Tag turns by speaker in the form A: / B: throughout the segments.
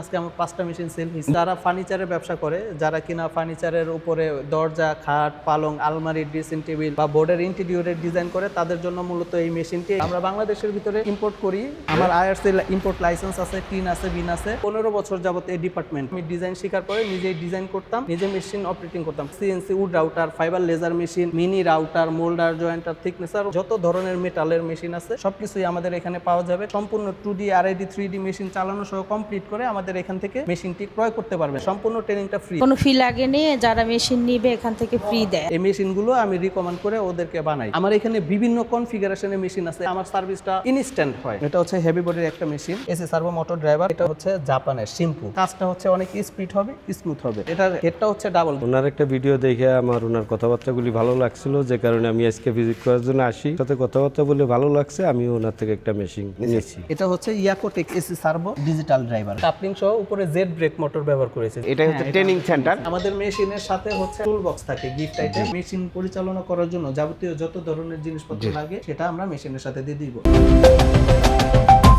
A: আজকে আমার 5টা মেশিন সেল হয়েছে। যারা ফার্নিচারের ব্যবসা করে, যারা কিনা ফার্নিচারের উপরে দরজা, খাট, পালং, আলমারি, ড্রেসিং টেবিল বা বোর্ডের ইন্টেরিয়রের ডিজাইন করে, তাদের জন্য মূলত এই মেশিনটি আমরা বাংলাদেশের ভিতরে ইম্পোর্ট করি। আমার আইআরসি ইম্পোর্ট লাইসেন্স আছে, টিন আছে, বিন আছে। 15 বছর যাবত এই ডিপার্টমেন্ট। আমি ডিজাইন শেখার পরে নিজেই ডিজাইন করতাম, নিজে মেশিন অপারেটিং করতাম। CNC wood router, fibre laser machine, mini router, moulder, jointer, thicknesser, যত ধরনের মেটালের মেশিন আছে সবকিছুই আমাদের এখানে পাওয়া যাবে। সম্পূর্ণ 2D, RID, 3D মেশিন চালানো সহ কমপ্লিট করে আমাদের এখান থেকে মেশিনটি ক্রয় করতে পারবে। সম্পূর্ণ ট্রেনিংটা ফ্রি,
B: কোনো ফি লাগেনি। যারা মেশিন নিবে এখান থেকে ফ্রি দেয়।
A: এই মেশিনগুলো আমি রিকমেন্ড করে ওদেরকে বানাই। আমার এখানে বিভিন্ন কনফিগারেশনের মেশিন আছে। আমার সার্ভিসটা ইনস্ট্যান্ট হয়। এটা হচ্ছে হেভি বডির একটা machine, AC servo motor driver. এটা হচ্ছে জাপানের শিম্পু। কাজটা হচ্ছে অনেক স্পিড হবে, স্মুথ হবে। এটার হেডটা হচ্ছে ডাবল।
C: ওনার একটা ভিডিও দেখে আমার ওনার কথাবার্তাগুলি ভালো লাগছিল, যে কারণে আমি আজকে ভিজিট করার জন্য আসি। সাথে কথাবার্তা বলে ভালো লাগছে, আমি ওনার থেকে একটা মেশিন নিয়েছি।
A: এটা হচ্ছে ইয়াকোটেক AC servo digital driver. Coupling সহ উপরে জেড ব্রেক মোটর ব্যবহার করেছে।
D: এটা হচ্ছে ট্রেনিং সেন্টার।
A: আমাদের মেশিনের সাথে হচ্ছে টুল বক্স থাকে, গিফট আইটেম। মেশিন পরিচালনা করার জন্য যাবতীয় যত ধরনের জিনিসপত্র লাগে সেটা আমরা মেশিনের সাথে দিয়ে দিব।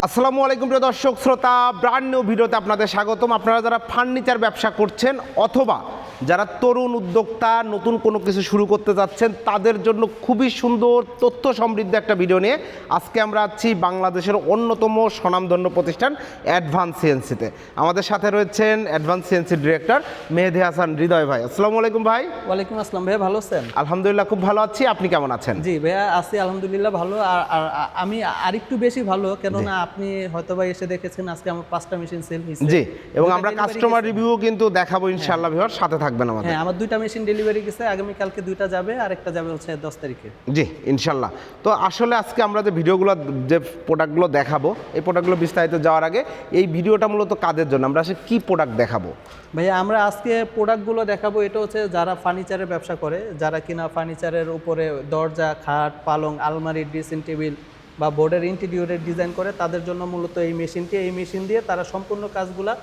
D: আসসালামু আলাইকুম প্রিয় দর্শক শ্রোতা, ব্র্যান্ড নিউ ভিডিওতে আপনাদের স্বাগতম। আপনারা যারা ফার্নিচার ব্যবসা করছেন অথবা যারা তরুণ উদ্যোক্তা নতুন কোনো কিছু শুরু করতে যাচ্ছেন, তাদের জন্য খুবই সুন্দর তথ্য সমৃদ্ধ একটা ভিডিও নিয়ে আজকে আমরা আছি বাংলাদেশের অন্যতম স্বনামধন্য প্রতিষ্ঠান অ্যাডভান্স সিএনসিতে। আমাদের সাথে রয়েছেন advance CNC director Mehedi Hasan হৃদয় ভাই। আসসালামু আলাইকুম ভাই।
A: ওয়ালাইকুম আসসালাম ভাইয়া, ভালো আছেন?
D: আলহামদুলিল্লাহ খুব ভালো আছি, আপনি কেমন আছেন?
A: জি ভাইয়া আছি আলহামদুলিল্লাহ ভালো। আর আমি আরেকটু বেশি ভালো, কেননা আপনি হয়তো বা এসে দেখেছেন আজকে আমার 5টা মেশিন সেল হয়েছে।
D: জি, এবং আমরা কাস্টমার রিভিউ কিন্তু দেখাবো ইনশাআল্লাহ। ভিউয়ার সাথে থাকবেন আমাদের।
A: হ্যাঁ, আমার 2টা মেশিন ডেলিভারি গেছে, আগামী কালকে 2টা যাবে, আর একটা যাবে হচ্ছে 10 তারিখে।
D: জি ইনশাল্লাহ। তো আসলে আজকে আমরা যে ভিডিওগুলো, যে প্রোডাক্টগুলো দেখাবো, এই প্রোডাক্টগুলো বিস্তারিত যাওয়ার আগে এই ভিডিওটা মূলত কাদের জন্য, আমরা আসলে কি প্রোডাক্ট দেখাবো?
A: ভাইয়া আমরা আজকে প্রোডাক্টগুলো দেখাবো, এটা হচ্ছে যারা ফার্নিচারের ব্যবসা করে, যারা কিনা ফার্নিচারের উপরে দরজা, খাট, পালং, আলমারি, ড্রেসিং টেবিল বা বোর্ডের ইন্টেরিয়রের ডিজাইন করে, তাদের জন্য মূলত এই মেশিনটি। এই মেশিন দিয়ে তারা সম্পূর্ণ কাজগুলা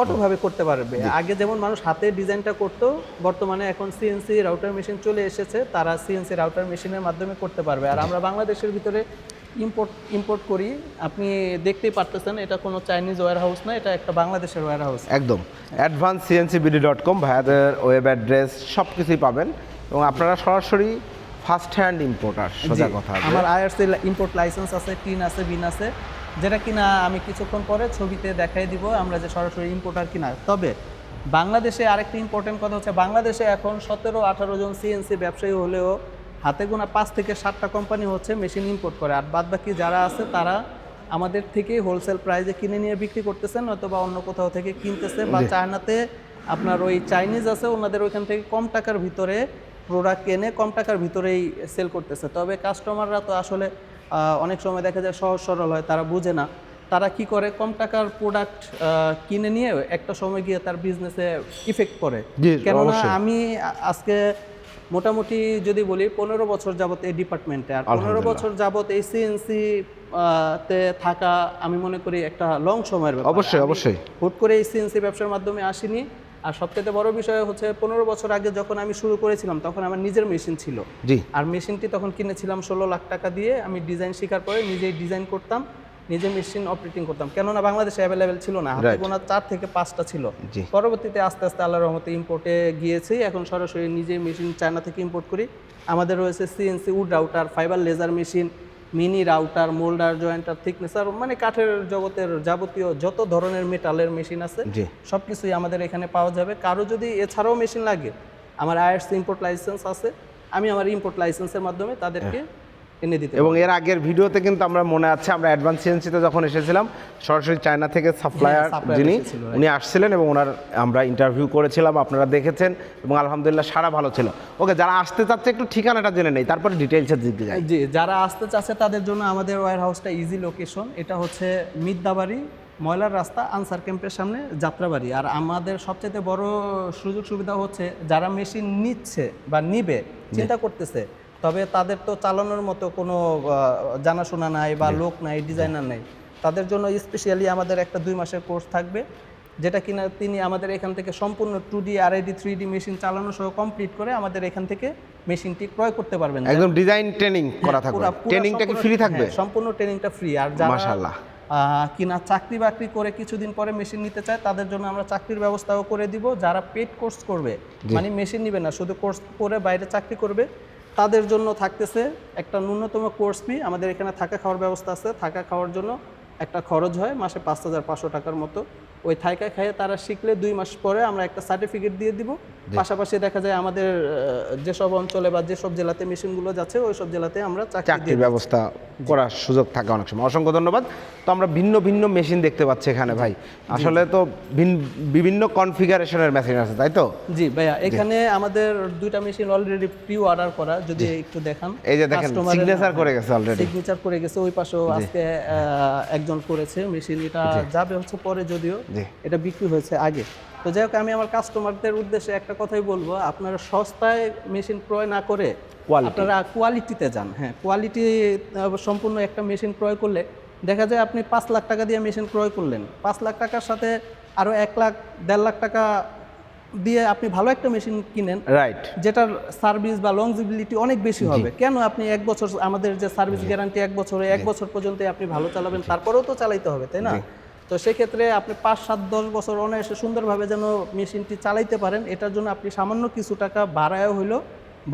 A: অটোভাবে করতে পারবে। আগে যেমন মানুষ হাতে ডিজাইনটা করতো, বর্তমানে এখন সিএনসি রাউটার মেশিন চলে এসেছে, তারা সিএনসি রাউটার মেশিনের মাধ্যমে করতে পারবে। আর আমরা বাংলাদেশের ভিতরে ইম্পোর্ট করি। আপনি দেখতেই পারতেছেন, এটা কোনো চাইনিজ ওয়্যার হাউস না, এটা একটা বাংলাদেশের ওয়্যার হাউস।
D: একদম advancedcncbd.com ভাইয়াদের ওয়েব অ্যাড্রেস সব কিছুই পাবেন, এবং আপনারা সরাসরি ফার্স্ট হ্যান্ড ইম্পোর্টার। সোজা কথা,
A: আমার আইআরসি ইম্পোর্ট লাইসেন্স আছে, টিন আছে, বিন আছে, যেটা কিনা আমি কিছুক্ষণ পরে ছবিতে দেখাই দিব আমরা যে সরাসরি ইম্পোর্টার কিনা। তবে বাংলাদেশে আরেকটা ইম্পর্টেন্ট কথা হচ্ছে, বাংলাদেশে এখন 17-18 জন সিএনসি ব্যবসায়ী হলেও হাতে গোনা 5 থেকে 7টা কোম্পানি হচ্ছে মেশিন ইম্পোর্ট করে। আর বাদবাকি যারা আছে তারা আমাদের থেকে হোলসেল প্রাইসে কিনে নিয়ে বিক্রি করতেছেন, অথবা অন্য কোথাও থেকে কিনতেছে, বা চায়নাতে আপনার ওই চাইনিজ আছে, ওনাদের ওইখান থেকে কম টাকার ভিতরে প্রোডাক্ট কিনে কম টাকার ভিতরেই সেল করতেছে। তবে কাস্টমাররা তো আসলে অনেক সময় দেখা যায় সহজ সরল হয়, তারা বুঝে না। তারা কি করে, কম টাকার প্রোডাক্ট কিনে নিয়ে একটা সময় গিয়ে তার বিজনেসে ইফেক্ট করে। কেননা আমি আজকে মোটামুটি যদি বলি 15 বছর যাবত এই ডিপার্টমেন্টে, আর 15 বছর যাবত এই সিএনসি তে থাকা আমি মনে করি একটা লং সময়ের ব্যাপার।
D: অবশ্যই
A: হুট করে এই সিএনসি ব্যবসার মাধ্যমে আসিনি। আর সবচেয়ে বড় বিষয় হচ্ছে 15 বছর আগে যখন আমি শুরু করেছিলাম, তখন আমার নিজের মেশিন ছিল।
D: জি,
A: আর মেশিনটি তখন কিনেছিলাম 16 লাখ টাকা দিয়ে। আমি ডিজাইন শেখার পরে নিজেই ডিজাইন করতাম, নিজে মেশিন অপারেটিং করতাম, কেননা বাংলাদেশে অ্যাভেলেবেল ছিল না। হাতে গোনা 4 থেকে 5টা ছিল। পরবর্তীতে আস্তে আস্তে আল্লাহর রহমতে ইম্পোর্টে গিয়েছি। এখন সরাসরি নিজে মেশিন চায়না থেকে ইম্পোর্ট করি। আমাদের রয়েছে CNC wood router, fibre laser machine, mini router, moulder, jointer, thicknesser, মানে কাঠের জগতের যাবতীয় যত ধরনের মেটালের মেশিন আছে সব কিছুই আমাদের এখানে পাওয়া যাবে। কারো যদি এছাড়াও মেশিন লাগে, আমার আইআরসি ইম্পোর্ট লাইসেন্স আছে, আমি আমার ইম্পোর্ট লাইসেন্সের মাধ্যমে তাদেরকে এনে দিতে।
D: এবং এর আগের ভিডিওতে কিন্তু আমরা মনে আছে, আমরা অ্যাডভান্স সিএনসিতে যখন এসেছিলাম, সরাসরি চায়না থেকে সাপ্লায়ার যিনি উনি আসছিলেন, এবং ওনার আমরা ইন্টারভিউ করেছিলাম, আপনারা দেখেছেন, এবং আলহামদুলিল্লাহ সারা ভালো ছিল। ওকে, যারা আসতে চাচ্ছে একটু ঠিকানাটা জেনে নেই, তারপরে ডিটেইলসে দিতে যাই।
A: জি, যারা আসতে চাচ্ছে তাদের জন্য আমাদের ওয়্যার হাউসটা ইজি লোকেশন। এটা হচ্ছে মিদ্দাবাড়ি, ময়লার রাস্তা, আনসার ক্যাম্পের সামনে, যাত্রাবাড়ি। আর আমাদের সবচেয়ে বড় সুযোগ সুবিধা হচ্ছে, যারা মেশিন নিচ্ছে বা নিবে চিন্তা করতেছে, তবে তাদের তো চালানোর মতো কোনো জানাশোনা নাই বা লোক নাই, ডিজাইনার নাই, তাদের জন্য স্পেশালি আমাদের একটা 2 মাসের কোর্স থাকবে, যেটা কিনা তিনি আমাদের এখান থেকে সম্পূর্ণ 2D, RID, 3D মেশিন চালানো সহ কমপ্লিট করে আমাদের এখান থেকে মেশিনটি ক্রয় করতে পারবেন।
D: একদম ডিজাইন ট্রেনিং করা থাকবে। ট্রেনিংটা কি ফ্রি থাকবে?
A: সম্পূর্ণ ট্রেনিংটা ফ্রি। আর
D: মাশাআল্লাহ
A: কিনা চাকরি বাকরি করে কিছুদিন পরে মেশিন নিতে চায় তাদের জন্য আমরা চাকরির ব্যবস্থাও করে দিব। যারা পেড কোর্স করবে মানে মেশিন নিবে না, শুধু কোর্স করে বাইরে চাকরি করবে, তাদের জন্য থাকতেছে একটা ন্যূনতম কোর্স ফি। আমাদের এখানে থাকা খাওয়ার ব্যবস্থা আছে, থাকা খাওয়ার জন্য একটা খরচ হয় মাসে 5,500 টাকার মতো। ওই থাইকা খাইয়ে তারা শিখলে 2 মাস পরে আমরা একটা সার্টিফিকেট দিয়ে দিব। পাশাপাশি দেখা যায় আমাদের যেসব অঞ্চলে বা যেসব জেলাতে মেশিনগুলো যাচ্ছে ওই সব জেলাতে আমরা
D: চাকরির ব্যবস্থা করার সুযোগ থাকে অনেক সময়। অসংখ্য ধন্যবাদ। তো আমরা ভিন্ন ভিন্ন মেশিন দেখতে পাচ্ছি এখানে ভাই, আসলে তো বিভিন্ন কনফিগারেশনের মেশিন আছে তাই তো?
A: জি ভাইয়া, এখানে আমাদের 2টা মেশিন অলরেডি প্রি অর্ডার করা, যদি একটু দেখান।
D: এই যে দেখেন সিগনেচার করে গেছে অলরেডি,
A: সিগনেচার করে গেছে। ওই পাশেও আজকে একজন করেছে মেশিন, এটা যাবে হচ্ছে পরে, যদিও এটা বিক্রি হয়েছে আগে। তো যাই হোক, আমি আমার কাস্টমারদের উদ্দেশ্যে একটা কথাই বলবো, আপনারা সস্তায় মেশিন ক্রয় না করে আপনারা কোয়ালিটিতে যান। হ্যাঁ, কোয়ালিটি সম্পূর্ণ একটা মেশিন ক্রয় করলে দেখা যায় আপনি 5 লাখ টাকা দিয়ে মেশিন ক্রয় করলেন, 5 লাখ টাকার সাথে আরও 1 লাখ 1.5 লাখ টাকা দিয়ে আপনি ভালো একটা মেশিন কিনেন,
D: রাইট,
A: যেটার সার্ভিস বা লংজিবিলিটি অনেক বেশি হবে। কেন আপনি 1 বছর, আমাদের যে সার্ভিস গ্যারান্টি 1 বছরে, 1 বছর পর্যন্ত আপনি ভালো চালাবেন, তারপরেও তো চালাইতে হবে, তাই না? তো সেক্ষেত্রে আপনি 5, 7, 10 বছর অনায়াসে সুন্দরভাবে যেন মেশিনটি চালাইতে পারেন, এটার জন্য আপনি সামান্য কিছু টাকা বাড়ায় হইলো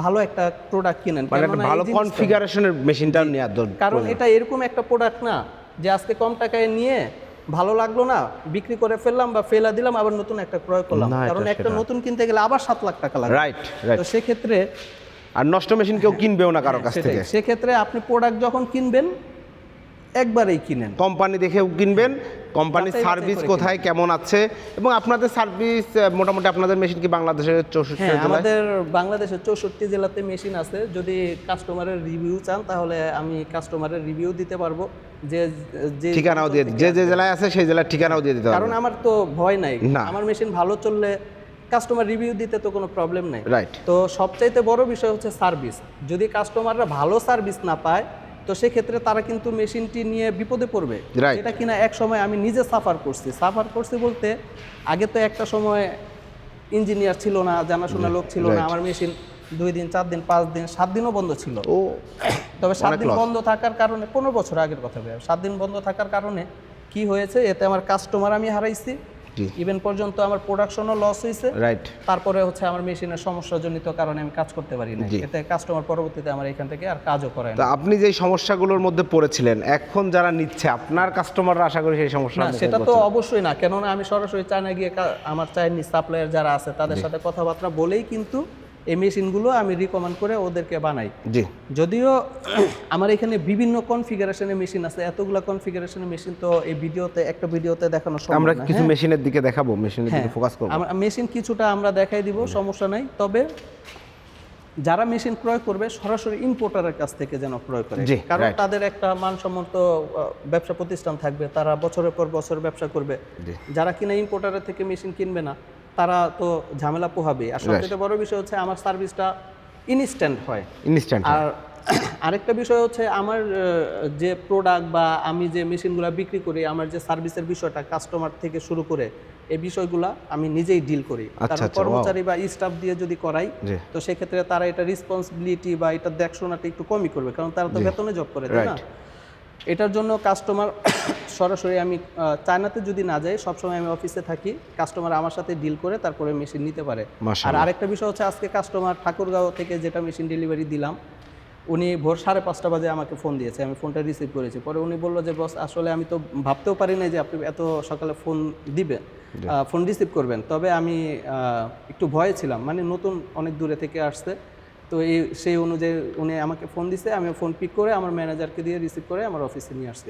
A: ভালো একটা প্রোডাক্ট কিনেন,
D: ভালো কনফিগারেশনের মেশিনটা নেওয়ার দরকার।
A: কারণ এটা এরকম একটা প্রোডাক্ট না যে আজকে কম টাকায় নিয়ে ভালো লাগলো না, বিক্রি করে ফেললাম বা ফেলা দিলাম, আবার নতুন একটা ক্রয় করলাম। কারণ একটা নতুন কিনতে গেলে আবার 7 লাখ টাকা লাগে।
D: রাইট।
A: তো সেক্ষেত্রে
D: আর নষ্ট মেশিন কেউ কিনবেও না কারো কাছ থেকে।
A: সেক্ষেত্রে আপনি প্রোডাক্ট যখন কিনবেন একবারেই কিনেন,
D: কোম্পানি দেখেও কিনবেন, কোম্পানির সার্ভিস কোথায় কেমন আছে, এবং আপনাদের সার্ভিস মোটামুটি আপনাদের মেশিন কি বাংলাদেশের 64 জেলায়?
A: আমাদের বাংলাদেশের 64 জেলাতে মেশিন আছে। যদি কাস্টমারের রিভিউ চান তাহলে আমি কাস্টমারের রিভিউ দিতে পারবো, যে
D: ঠিকানাও দিয়ে, যে জেলায় আছে সেই জেলার ঠিকানাও দিয়ে দিতে পারবো।
A: কারণ আমার তো ভয় নাই, আমার মেশিন ভালো চললে কাস্টমার রিভিউ দিতে তো কোনো প্রবলেম নাই।
D: রাইট।
A: তো সবচাইতে বড় বিষয় হচ্ছে সার্ভিস। যদি কাস্টমাররা ভালো সার্ভিস না পায় তো সেক্ষেত্রে তারা কিন্তু মেশিনটি নিয়ে বিপদে পড়বে। এটা কিনা এক সময় আমি নিজে সাফার করছি বলতে, আগে তো একটা সময় ইঞ্জিনিয়ার ছিল না, জানাশোনা লোক ছিল না, আমার মেশিন 2 দিন 4 দিন 5 দিন 7 দিনও বন্ধ ছিল। তবে 7 দিন বন্ধ থাকার কারণে, 15 বছর আগের কথা ভাই, 7 দিন বন্ধ থাকার কারণে কি হয়েছে, এতে আমার কাস্টমার আমি হারাইছি, ইভেন পর্যন্ত আমার প্রোডাকশনও লস হয়েছে।
D: রাইট।
A: তারপরে হচ্ছে আমার মেশিনের সমস্যাজনিত কারণে আমি কাজ করতে পারি না, এতে কাস্টমার পরবর্তীতে আমার এখান থেকে আর কাজও করে না।
D: আপনি যে সমস্যাগুলোর মধ্যে পড়েছিলেন, এখন যারা নিচ্ছে আপনার কাস্টমাররা, আশা করি সেই সমস্যা
A: না, সেটা তো অবশ্যই না। কেননা আমি সরাসরি চায়না গিয়ে আমার চাইনিজ সাপ্লায়ার যারা আছে তাদের সাথে কথাবার্তা বলেই কিন্তু এই মেশিনগুলো আমি রিকমেন্ড করে ওদেরকে বানাই। যদিও আমার এখানে বিভিন্ন কনফিগারেশনের মেশিন আছে, এতগুলো কনফিগারেশনের মেশিন তো এই একটা ভিডিওতে দেখানো সম্ভব না।
D: আমরা কিছু মেশিনের দিকে দেখাবো, মেশিনের দিকে ফোকাস করব।
A: মেশিন কিছুটা আমরা দেখাই দিব, সমস্যা নাই। তবে যারা মেশিন ক্রয় করবে সরাসরি ইম্পোর্টারের কাছ থেকে যেন ক্রয় করে, কারণ তাদের একটা মানসম্মত ব্যবসা প্রতিষ্ঠান থাকবে, তারা বছরের পর বছর ব্যবসা করবে। যারা কিনা ইম্পোর্টারের থেকে মেশিন কিনবে না তারা তো ঝামেলা পোহাবে। আর সবচেয়ে বড় বিষয় হচ্ছে আমার সার্ভিসটা ইনস্ট্যান্ট হয়। আর আরেকটা বিষয় হচ্ছে আমার যে প্রোডাক্ট বা আমি যে মেশিনগুলো বিক্রি করি, আমার যে সার্ভিসের বিষয়টা কাস্টমার থেকে শুরু করে এই বিষয়গুলো আমি নিজেই ডিল করি। কারণ কর্মচারী বা স্টাফ দিয়ে যদি করাই তো সেক্ষেত্রে তারা এটা রেসপন্সিবিলিটি বা এটা দেখশোনাটা একটু কমই করবে, কারণ তারা তো বেতনে জব করে, তাই না? এটার জন্য কাস্টমার সরাসরি আমি চায়নাতে যদি না যাই, সবসময় আমি অফিসে থাকি, কাস্টমার আমার সাথে ডিল করে তারপরে মেশিন নিতে পারে। আর আরেকটা বিষয় হচ্ছে, আজকে কাস্টমার ঠাকুরগাঁও থেকে যেটা মেশিন ডেলিভারি দিলাম, উনি ভোর 5:30 বাজে আমাকে ফোন দিয়েছে, আমি ফোনটা রিসিভ করেছি। পরে উনি বললো যে বস, আসলে আমি তো ভাবতেও পারি না যে আপনি এত সকালে ফোন দিবেন, ফোন রিসিভ করবেন। তবে আমি একটু ভয়ে ছিলাম, মানে নতুন, অনেক দূরে থেকে আসছে, তো সেই অনুযায়ী উনি আমাকে ফোন দিছে, আমি ফোন পিক করে আমার ম্যানেজারকে দিয়ে রিসিভ করে আমার অফিসে নিয়ে আসছি।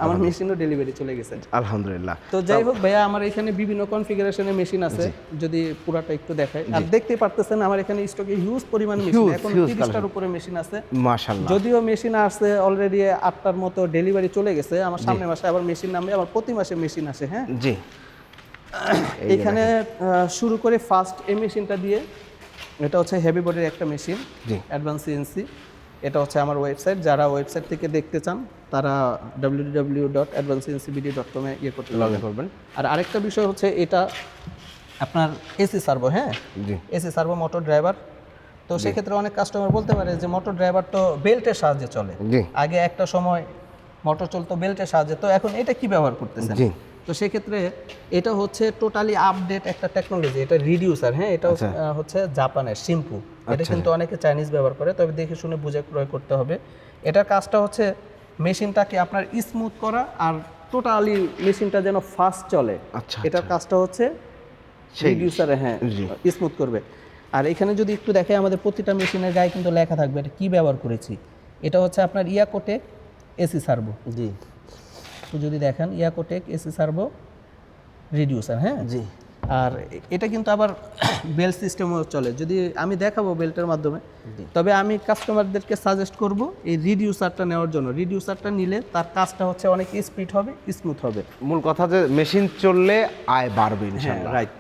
A: আমার মেশিনও ডেলিভারি চলে গেছে,
D: আলহামদুলিল্লাহ।
A: তো যাই হোক ভাইয়া, আমার এখানে বিভিন্ন কনফিগারেশনের মেশিন আছে, যদি পুরাটা একটু দেখাই। আর দেখতে পারতেছেন আমার এখানে স্টকে হিউজ পরিমাণ মেশিন, এখন 30টার উপরে মেশিন আছে মাশাআল্লাহ। যদিও মেশিন আসছে অলরেডি 8টার মতো ডেলিভারি চলে গেছে, আমার সামনের মাসে আবার মেশিন নামবে, আবার প্রতি মাসে মেশিন আসে। হ্যাঁ জি, এখানে শুরু করে ফার্স্ট এই মেশিনটা দিয়ে, এটা হচ্ছে হেভি বডির একটা মেশিন, অ্যাডভান্স সিএনসি। এটা হচ্ছে আমার ওয়েবসাইট, যারা ওয়েবসাইট থেকে দেখতে চান তারা www.advancedcncbd.com এ করতে পারবেন। আর আরেকটা বিষয় হচ্ছে, এটা আপনার এসি সার্ভো। হ্যাঁ, এসি সার্ভো মোটর ড্রাইভার। তো সেক্ষেত্রে অনেক কাস্টমার বলতে পারে যে মোটর ড্রাইভার তো বেল্টের সাহায্যে চলে। আগে একটা সময় মোটর চলতো বেল্টের সাহায্যে। তো এখন এটা কি ব্যবহার করতেছেন?
D: জি।
A: তো সেক্ষেত্রে এটা হচ্ছে টোটালি আপডেট একটা টেকনোলজি, এটা রিডিউসার। হ্যাঁ, এটা হচ্ছে জাপানের শিম্পু। এটা কিন্তু অনেকে চাইনিজ ব্যবহার করে, তবে দেখে শুনে বুঝে ক্রয় করতে হবে। এটার কাজটা হচ্ছে মেশিনটাকে আপনার স্মুথ করা আর টোটালি মেশিনটা যেন ফাস্ট চলে।
D: আচ্ছা,
A: এটার কাজটা হচ্ছে রিডিউসারে, হ্যাঁ,
D: জি।
A: স্মুথ করবে। আর এখানে যদি একটু দেখে আমাদের প্রতিটা মেশিনের গায়ে কিন্তু লেখা থাকবে এটা কি ব্যবহার করেছি। এটা হচ্ছে আপনার ইয়াকোটেক এসি সার্ভো।
D: জি
A: তো যদি দেখেন ইয়াকোটেক এসি সার্ভো রিডিউসার, হ্যাঁ।
D: জি।
A: আর এটা কিন্তু আবার বেল্ট সিস্টেমও চলে, যদি আমি দেখাবো বেল্টের মাধ্যমে। তবে আমি কাস্টমারদেরকে সাজেস্ট করব এই রিডিউসারটা নেওয়ার জন্য। রিডিউসারটা নিলে তার কাজটা হচ্ছে অনেক স্পিড হবে, স্মুথ হবে।
D: মূল কথা যে মেশিন চললে আয় বাড়বে ইনশাআল্লাহ।
A: রাইট।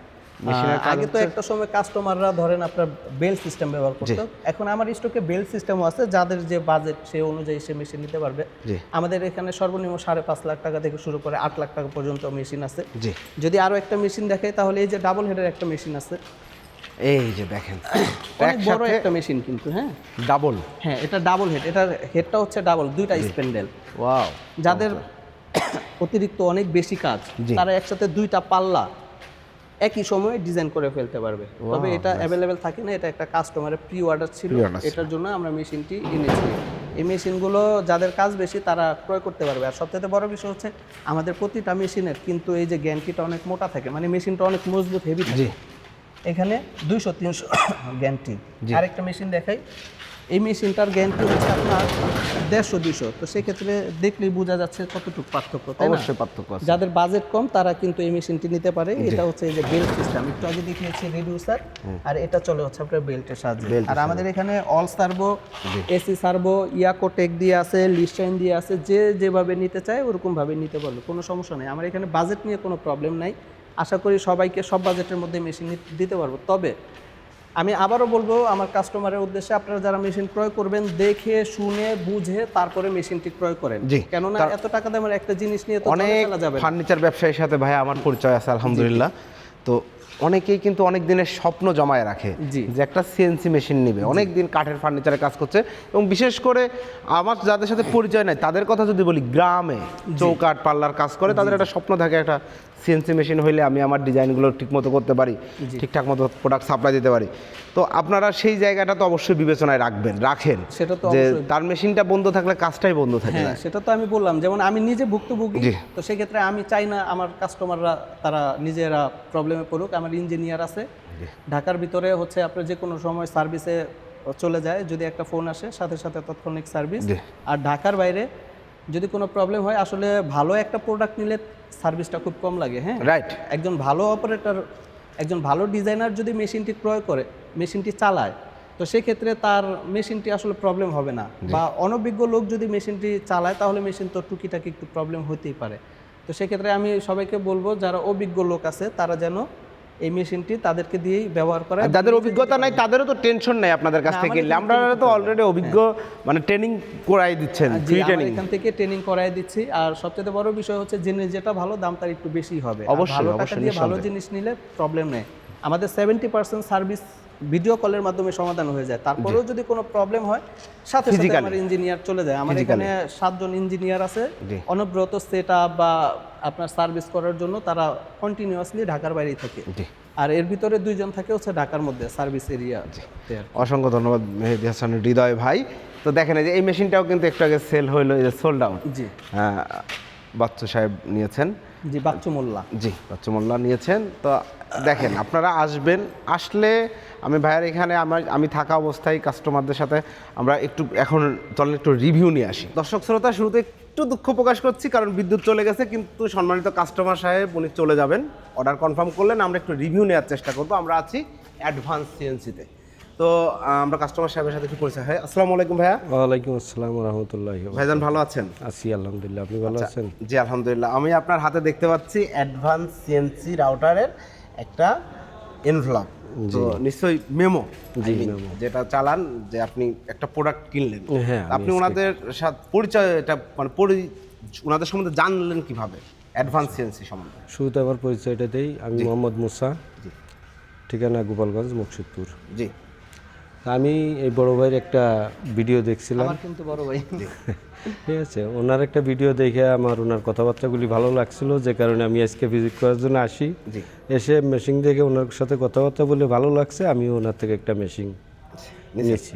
A: আগে তো একটা সময় কাস্টমাররা ধরেন আপনার বেল্ট সিস্টেম ব্যবহার করতো, এখন আমার স্টকে বেল্ট সিস্টেমও আছে, যাদের যে বাজেট সেই অনুযায়ী সে মেশিন নিতে পারবে। আমাদের এখানে সর্বনিম্ন 5.5 লাখ টাকা থেকে শুরু করে 8 লাখ টাকা পর্যন্ত মেশিন আছে। যদি আরো একটা মেশিন দেখাই তাহলে এই যে ডাবল হেডের একটা মেশিন আছে,
D: এই যে দেখেন
A: অনেক বড় একটা মেশিন কিন্তু। হ্যাঁ,
D: ডাবল।
A: হ্যাঁ, এটা ডাবল হেড, এটার হেডটা হচ্ছে ডাবল, দুইটা স্প্যান্ডেল।
D: ওয়াও।
A: যাদের অতিরিক্ত অনেক বেশি কাজ, তারা একসাথে দুইটা পাল্লা একই সময়ে ডিজাইন করে ফেলতে পারবে। তবে এটা অ্যাভেলেবেল থাকে না, এটা একটা কাস্টমারের প্রি অর্ডার ছিল, এটার জন্য আমরা মেশিনটি এনেছি। এই মেশিনগুলো যাদের কাজ বেশি তারা ক্রয় করতে পারবে। আর সবথেকে বড় বিষয় হচ্ছে আমাদের প্রতিটা মেশিনের কিন্তু এই যে গ্যান্টিটা অনেক মোটা থাকে, মানে মেশিনটা অনেক মজবুত, হেভি থাকে। এখানে 200-300 গ্যান্টি। আরেকটা মেশিন দেখাই, এই মেশিনটার গ্যারান্টি হচ্ছে আপনার 150-200। তো সেক্ষেত্রে দেখলেই বোঝা যাচ্ছে কতটুকু পার্থক্য, তাই না?
D: অবশ্যই পার্থক্য আছে।
A: যাদের বাজেট কম তারা কিন্তু এই মেশিনটি নিতে পারে। এটা হচ্ছে এই যে বেল্ট সিস্টেম, একটু আগে দেখিয়েছি রিডিউসার, আর এটা চলে হচ্ছে আপনার বেল্টের সাহায্যে। আর আমাদের এখানে অল সার্ভো, এসি সার্ভো, ইয়াকোটেক দিয়ে আছে, লিস্টাইন দিয়ে আছে, যে যেভাবে নিতে চায় ওরকম ভাবে নিতে পারবে, কোনো সমস্যা নেই। আমার এখানে বাজেট নিয়ে কোনো প্রবলেম নাই। আশা করি সবাইকে সব বাজেটের মধ্যে মেশিন দিতে পারবো। তবে আমি আবারও বলবো আমার কাস্টমারের উদ্দেশ্যে, আপনারা যারা মেশিন ক্রয় করবেন দেখে শুনে বুঝে তারপরে মেশিনটি ক্রয় করেন। কেননা এত টাকা দামের একটা জিনিস নিয়ে তো
D: অনেক
A: ফেলা যাবে না।
D: ফার্নিচার ব্যবসায়ীর সাথে ভাই আমার পরিচয় আছে আলহামদুলিল্লাহ। তো অনেকেই কিন্তু অনেক দিনের স্বপ্ন জমায় রাখে যে একটা সিএনসি মেশিন নেবে, অনেক দিন কাঠের ফার্নিচারের কাজ করছে। এবং বিশেষ করে আমার যাদের সাথে পরিচয় নাই তাদের কথা যদি বলি, গ্রামে চৌকাঠ পাল্লার কাজ করে, তাদের একটা স্বপ্ন থাকে একটা সিএনসি মেশিন হইলে আমি আমার ডিজাইনগুলো ঠিকমতো করতে পারি, ঠিকঠাক মতো প্রোডাক্ট সাপ্লাই দিতে পারি। তো আপনারা সেই জায়গাটা তো অবশ্যই বিবেচনায় রাখেন,
A: সেটা তো
D: যে তার মেশিনটা বন্ধ থাকলে কাজটাই বন্ধ থাকে।
A: হ্যাঁ, সেটা তো আমি বললাম, যেমন আমি নিজে ভুক্তভোগী, তো সেক্ষেত্রে আমি চাই না আমার কাস্টমাররা তারা নিজেরা প্রবলেমে পড়ুক। আমার ইঞ্জিনিয়ার আছে ঢাকার ভিতরে, হচ্ছে আপনার যে কোনো সময় সার্ভিসে চলে যায়, যদি একটা ফোন আসে সাথে সাথে তাৎক্ষণিক সার্ভিস। আর ঢাকার বাইরে যদি কোনো প্রবলেম হয়, আসলে ভালো একটা প্রোডাক্ট নিলে সার্ভিসটা খুব কম লাগে। হ্যাঁ, রাইট। একজন ভালো অপারেটর, একজন ভালো ডিজাইনার যদি মেশিনটি ক্রয় করে, মেশিনটি চালায়, তো সেক্ষেত্রে তার মেশিনটি আসলে প্রবলেম হবে না। বা অনভিজ্ঞ লোক যদি মেশিনটি চালায় তাহলে মেশিন তো টুকিটাকি একটু প্রবলেম হতেই পারে। তো সেক্ষেত্রে আমি সবাইকে বলবো যারা অভিজ্ঞ লোক আছে তারা যেন এই মেশিনটি তাদেরকে দিয়েই ব্যবহার করে।
D: যাদের অভিজ্ঞতা নাই তাদেরও তো টেনশন নাই আপনাদের কাছ থেকে, আমরা তো অলরেডি অভিজ্ঞ, মানে ট্রেনিং করাই দিচ্ছেন, ফ্রি ট্রেনিং
A: এখান থেকে ট্রেনিং করাই দিচ্ছি। আর সবচেয়ে বড় বিষয় হচ্ছে জিনিস যেটা ভালো দাম তার একটু বেশি হবে। ভালো টাকা দিয়ে ভালো জিনিস নিলে প্রবলেম নেই। আমাদের 70% সার্ভিস ভিডিও কলের মাধ্যমে সমাধান হয়ে যায়। তারপরেও যদি কোনো প্রবলেম হয় সাথে সাথে আমার ইঞ্জিনিয়ার চলে যায়। আমার এখানে 7 জন ইঞ্জিনিয়ার আছে, অনবরত সেটআপ বা আপনার সার্ভিস করার জন্য তারা কন্টিনিউয়াসলি ঢাকার বাইরেই থাকে। আর এর ভিতরে 2 জন থাকে হচ্ছে ঢাকার মধ্যে সার্ভিস এরিয়া।
D: অসংখ্য ধন্যবাদ মেহেদী হাসান হৃদয় ভাই। তো দেখেন এই যে এই মেশিনটাও কিন্তু একটু আগে সেল হইলো, এই যে সোল্ড আউট।
A: জি,
D: বাচ্চু সাহেব নিয়েছেন।
A: জি, বাচ্চু মোল্লা।
D: জি, বাচ্চু মোল্লা নিয়েছেন। তো দেখেন আপনারা আসবেন, আসলে আমি ভাইয়ের এখানে আমি থাকা অবস্থায় কাস্টমারদের সাথে আমরা একটু এখন চলেন একটু রিভিউ নিয়ে আসি। দর্শক শ্রোতা, শুরুতে একটু দুঃখ প্রকাশ করছি কারণ বিদ্যুৎ চলে গেছে, কিন্তু সম্মানিত কাস্টমার সাহেব উনি চলে যাবেন, অর্ডার কনফার্ম করলেন, আমরা একটু রিভিউ নেওয়ার চেষ্টা করবো। আমরা আছি অ্যাডভান্স সিএনসিতে। তো আমরা কাস্টমার সাহেবের সাথে একটু পরিচয় হয়। আসসালামু আলাইকুম ভাইয়া।
C: ওয়ালাইকুম আসসালাম ওয়া রাহমাতুল্লাহি।
D: ভাইজান ভালো আছেন?
C: আছি আলহামদুলিল্লাহ, আপনি ভালো আছেন?
D: জি আলহামদুলিল্লাহ। আমি আপনার হাতে দেখতে পাচ্ছি অ্যাডভান্স সিএনসি রাউটারের একটা এনভেলপ, তো নিশ্চয়ই মেমো, যেটা চালান যে আপনি একটা প্রোডাক্ট কিনলেন।
C: হ্যাঁ,
D: আপনি ওনাদের সাথে পরিচয়টা মানে ওনাদের সম্বন্ধে জানলেন কিভাবে অ্যাডভান্স সিএনসি সম্বন্ধে?
C: শুরুতে আমার পরিচয়টা দেই, আমি মোহাম্মদ মুসা, ঠিকানা গোপালগঞ্জ, মুকসিদপুর।
D: জি,
C: আমি এই বড় ভাইয়ের একটা ভিডিও দেখছিলাম।
A: আমার কিন্তু বড় ভাই।
C: ঠিক আছে, ওনার একটা ভিডিও দেখে আমার ওনার কথাবার্তাগুলি ভালো লাগছিল, যে কারণে আমি আজকে ভিজিট করার জন্য আসি।
D: জি।
C: এসে মেশিন দেখে ওনার সাথে কথাবার্তা বলে ভালো লাগছে, আমি ওনার থেকে একটা মেশিন নিয়েছি।